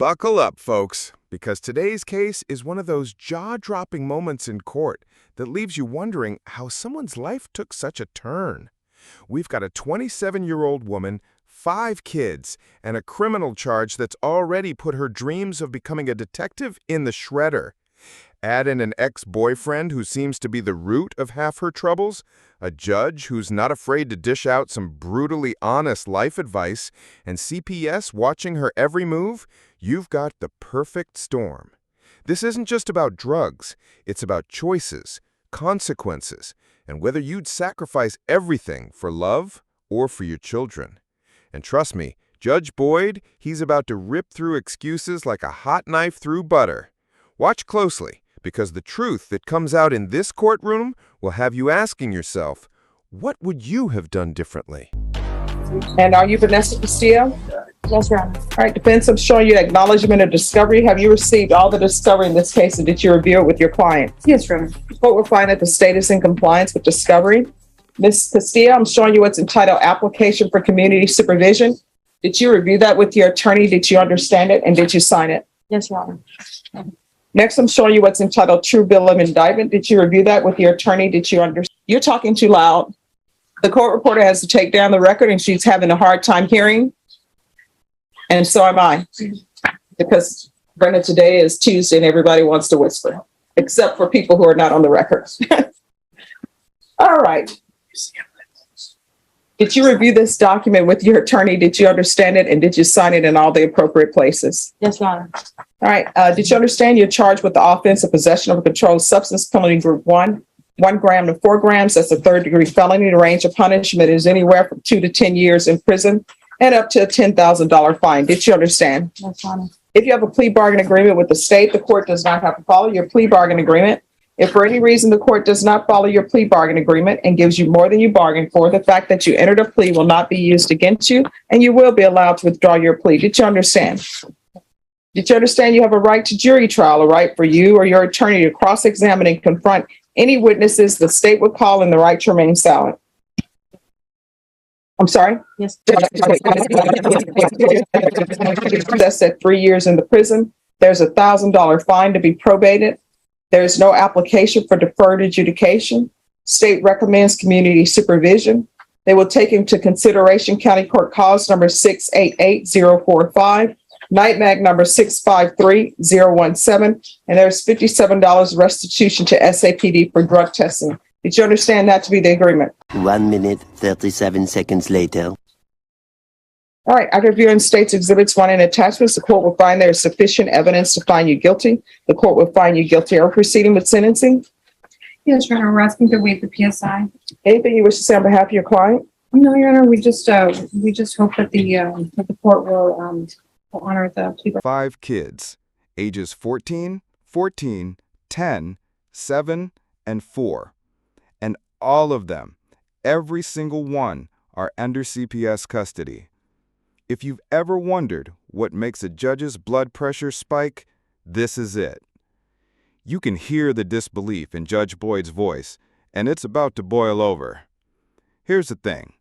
Buckle up, folks, because today's case is one of those jaw-dropping moments in court that leaves you wondering how someone's life took such a turn. We've got a 27-year-old woman, 5 kids, and a criminal charge that's already put her dreams of becoming a detective in the shredder. Add in an ex-boyfriend who seems to be the root of half her troubles, a judge who's not afraid to dish out some brutally honest life advice, and CPS watching her every move, you've got the perfect storm. This isn't just about drugs, it's about choices, consequences, and whether you'd sacrifice everything for love or for your children. And trust me, Judge Boyd, he's about to rip through excuses like a hot knife through butter. Watch closely, because the truth that comes out in this courtroom will have you asking yourself, what would you have done differently? And are you Vanessa Castillo? Yes, Your Honor. All right, defense, I'm showing you acknowledgement of discovery. Have you received all the discovery in this case, and did you review it with your client? Yes, Your Honor. The court will find that the state is in compliance with discovery. Ms. Castillo, I'm showing you what's entitled Application for Community Supervision. Did you review that with your attorney? Did you understand it, and did you sign it? Yes, Your Honor. Next, I'm showing you what's entitled True Bill of Indictment. Did you review that with your attorney? Did you understand? You're talking too loud. The court reporter has to take down the record, and she's having a hard time hearing. And so am I. Because Brenda, today is Tuesday and everybody wants to whisper, except for people who are not on the record. All right. Did you review this document with your attorney? Did you understand it? And did you sign it in all the appropriate places? Yes, Your Honor. All right. Did you understand you're charged with the offense of possession of a controlled substance, penalty group 1 gram to 4 grams? That's a third-degree felony. The range of punishment is anywhere from 2 to 10 years in prison and up to a $10,000 fine. Did you understand? Yes, Your Honor. If you have a plea bargain agreement with the state, the court does not have to follow your plea bargain agreement. If for any reason the court does not follow your plea bargain agreement and gives you more than you bargained for, the fact that you entered a plea will not be used against you, and you will be allowed to withdraw your plea. Did you understand? Did you understand you have a right to jury trial, a right for you or your attorney to cross-examine and confront any witnesses the state would call, and the right to remain silent? I'm sorry? Yes. That's at 3 years in the prison. There's a $1,000 fine to be probated. There's no application for deferred adjudication. State recommends community supervision. They will take into consideration County Court Cause number 688-045, Night Mag number 653-017, and there's $57 restitution to SAPD for drug testing. Did you understand that to be the agreement? 1 minute, 37 seconds later. All right, after reviewing states exhibits 1 and attachments, the court will find there is sufficient evidence to find you guilty. The court will find you guilty. Are we proceeding with sentencing? Yes, Your Honor. We're asking to waive the PSI. Anything you wish to say on behalf of your client? No, Your Honor. We just hope that the court will honor the plea. 5 kids, ages 14, 10, 7, and 4. And all of them, every single one, are under CPS custody. If you've ever wondered what makes a judge's blood pressure spike, this is it. You can hear the disbelief in Judge Boyd's voice, and it's about to boil over. Here's the thing.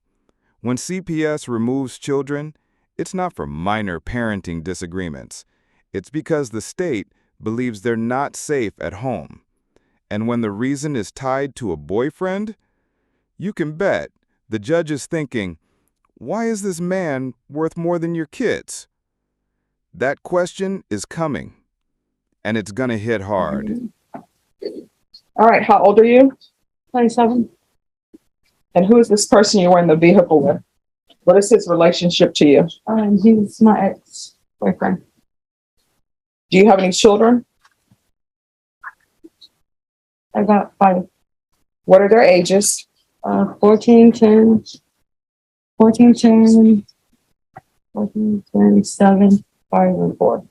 When CPS removes children, it's not for minor parenting disagreements. It's because the state believes they're not safe at home. And when the reason is tied to a boyfriend, you can bet the judge is thinking, why is this man worth more than your kids? That question is coming, and it's gonna hit hard. All right, how old are you? 27. And who is this person you were in the vehicle with? What is his relationship to you? He's my ex-boyfriend. Do you have any children? I got 5. What are their ages? 14, 10, 7, 5, and 4.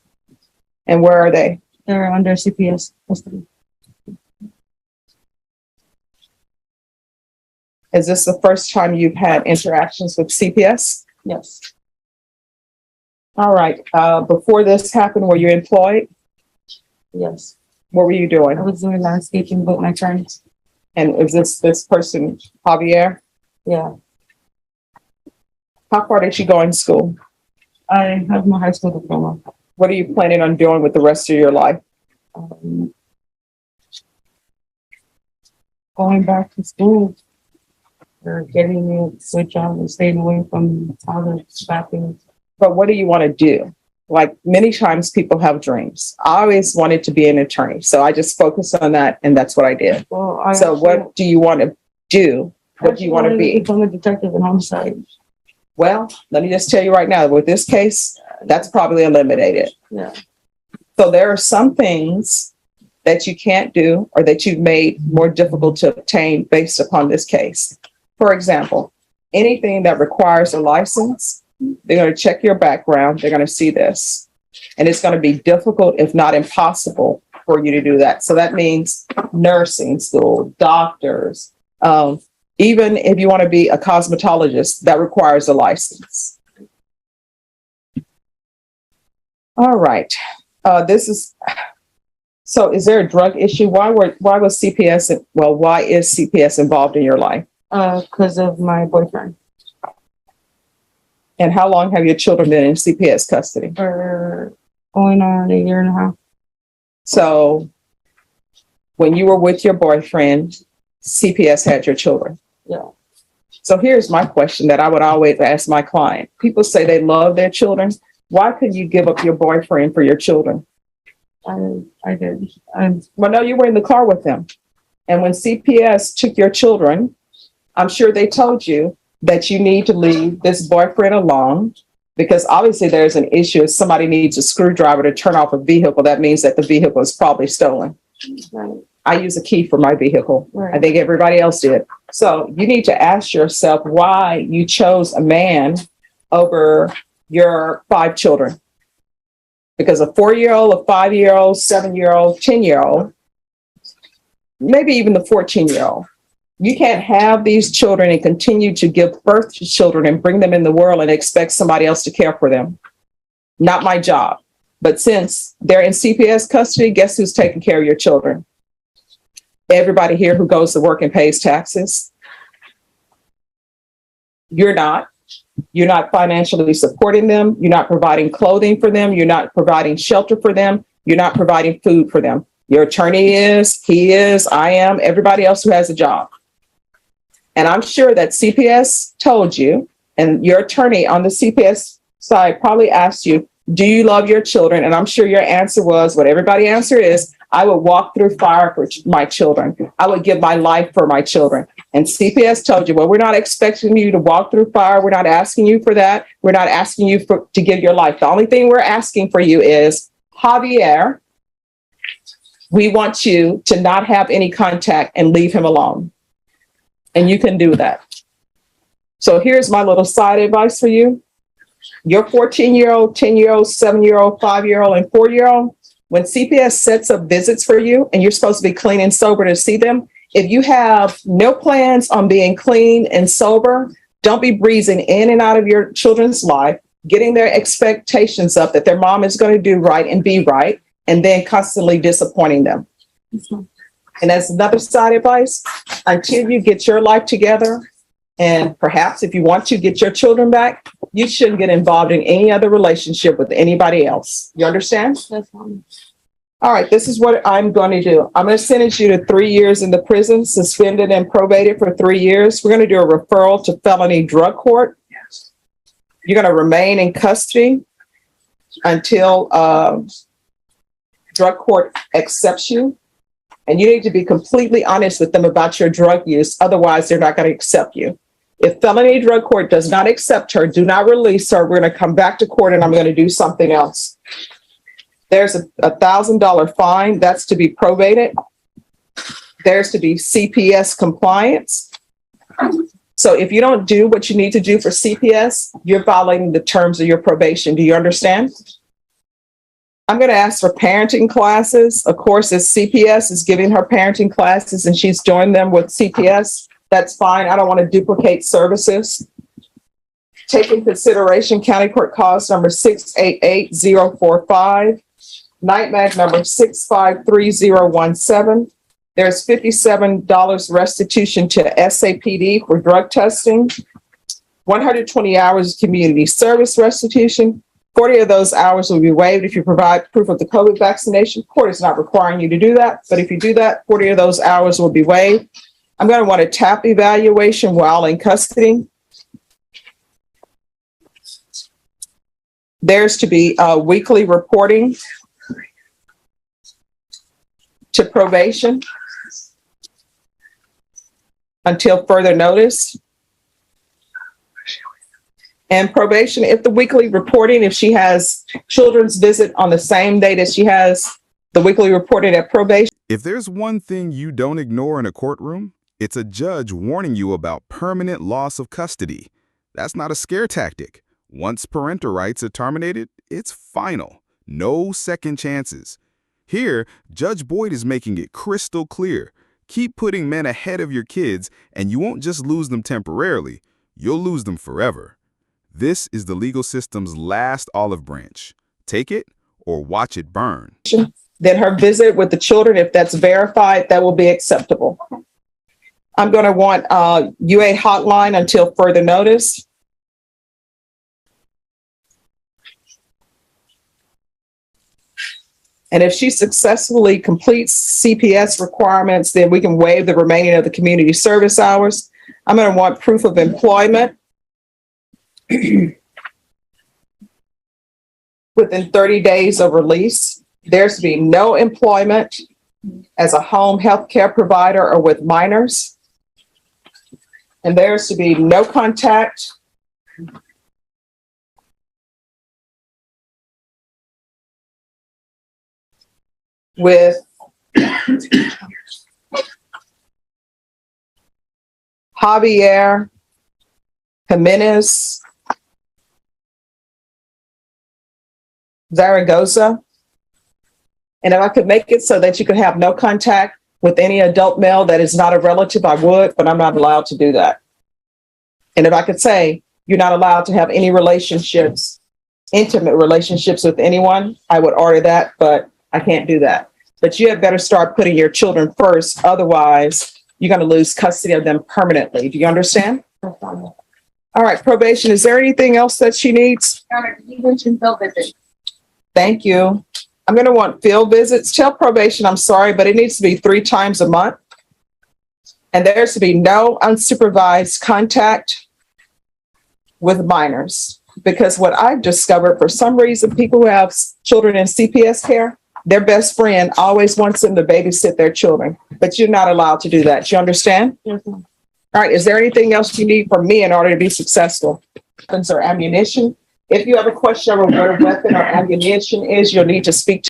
And where are they? They're under CPS custody. Is this the first time you've had interactions with CPS? Yes. All right. Before this happened, were you employed? Yes. What were you I doing? was doing landscaping with my friends. And is this person Javier? Yeah. How far did she go in school? I have my high school diploma. What are you planning on doing with the rest of your life? Going back to school or getting me a good job and staying away from all the shopping. But what do you want to do? Like many times people have dreams. I always wanted to be an attorney. So I just focused on that and that's what I did. Well, So what do you want to do? What do you want to be? Become a detective in homicide. Well, let me just tell you right now, with this case, that's probably eliminated. Yeah. So there are some things that you can't do or that you've made more difficult to obtain based upon this case. For example, anything that requires a license, they're going to check your background. They're going to see this. And it's going to be difficult, if not impossible, for you to do that. So that means nursing school, doctors, even if you want to be a cosmetologist, that requires a license. All right. So is there a drug issue? Why is CPS involved in your life? Because of my boyfriend. And how long have your children been in CPS custody? For going on a year and a half. So when you were with your boyfriend, CPS had your children. Yeah. So here's my question that I would always ask my client. People say they love their children. Why couldn't you give up your boyfriend for your children? I did. Well, no, you were in the car with them. And when CPS took your children, I'm sure they told you that you need to leave this boyfriend alone because obviously there's an issue. If somebody needs a screwdriver to turn off a vehicle, that means that the vehicle is probably stolen. Right. I use a key for my vehicle. Right. I think everybody else did. So you need to ask yourself why you chose a man over your 5 children. Because a 4-year-old, a 5-year-old, 7-year-old, 10-year-old, maybe even the 14-year-old. You can't have these children and continue to give birth to children and bring them in the world and expect somebody else to care for them. Not my job. But since they're in CPS custody, guess who's taking care of your children? Everybody here who goes to work and pays taxes. You're not. You're not financially supporting them. You're not providing clothing for them. You're not providing shelter for them. You're not providing food for them. Your attorney is, he is, I am, everybody else who has a job. And I'm sure that CPS told you, and your attorney on the CPS side probably asked you, do you love your children? And I'm sure your answer was what everybody answered is, I would walk through fire for my children. I would give my life for my children. And CPS told you, well, we're not expecting you to walk through fire. We're not asking you for that. We're not asking you to give your life. The only thing we're asking for you is, Javier, we want you to not have any contact and leave him alone. And you can do that. So here's my little side advice for you. Your 14-year-old, 10-year-old, 7-year-old, 5-year-old, and 4-year-old, when CPS sets up visits for you and you're supposed to be clean and sober to see them, if you have no plans on being clean and sober, don't be breezing in and out of your children's life, getting their expectations up that their mom is going to do right and be right, and then constantly disappointing them. And as another side advice, until you get your life together, and perhaps if you want to get your children back, you shouldn't get involved in any other relationship with anybody else. You understand? That's fine. All right, this is what I'm going to do. I'm going to sentence you to 3 years in the prison, suspended and probated for 3 years. We're going to do a referral to felony drug court. You're going to remain in custody until drug court accepts you. And you need to be completely honest with them about your drug use. Otherwise, they're not going to accept you. If felony drug court does not accept her, do not release her. We're going to come back to court and I'm going to do something else. There's a $1,000 fine. That's to be probated. There's to be CPS compliance. So if you don't do what you need to do for CPS, you're violating the terms of your probation. Do you understand? I'm going to ask for parenting classes. Of course, if CPS is giving her parenting classes and she's joined them with CPS, that's fine. I don't want to duplicate services. Take in consideration county court cause number 688045, night mag number 653017. There's $57 restitution to SAPD for drug testing, 120 hours community service restitution, 40 of those hours will be waived if you provide proof of the COVID vaccination. Court is not requiring you to do that, but if you do that, 40 of those hours will be waived. I'm going to want a TAP evaluation while in custody. There's to be weekly reporting to probation until further notice. And probation, if the weekly reporting, if she has children's visit on the same day that she has the weekly reporting at probation. If there's one thing you don't ignore in a courtroom, it's a judge warning you about permanent loss of custody. That's not a scare tactic. Once parental rights are terminated, it's final. No second chances. Here, Judge Boyd is making it crystal clear. Keep putting men ahead of your kids, and you won't just lose them temporarily, you'll lose them forever. This is the legal system's last olive branch. Take it or watch it burn. Then her visit with the children, if that's verified, that will be acceptable. I'm going to want UA hotline until further notice. And if she successfully completes CPS requirements, then we can waive the remaining of the community service hours. I'm going to want proof of employment within 30 days of release. There's to be no employment as a home health care provider or with minors. And there's to be no contact with Javier Jimenez Zaragoza. And if I could make it so that you could have no contact with any adult male that is not a relative, I would, but I'm not allowed to do that. And if I could say you're not allowed to have any relationships, intimate relationships with anyone, I would order that, but I can't do that. But you had better start putting your children first. Otherwise, you're going to lose custody of them permanently. Do you understand? All right, probation. Is there anything else that she needs? You mentioned field visit. Thank you. I'm going to want field visits. Tell probation, I'm sorry, but it needs to be 3 times a month. And there's to be no unsupervised contact with minors. Because what I've discovered, for some reason, people who have children in CPS care, their best friend always wants them to babysit their children. But you're not allowed to do that. Do you understand? Yes, All right. Is there anything else you need from me in order to be successful? Weapons or ammunition? If you have a question over what a weapon or ammunition is, you'll need to speak to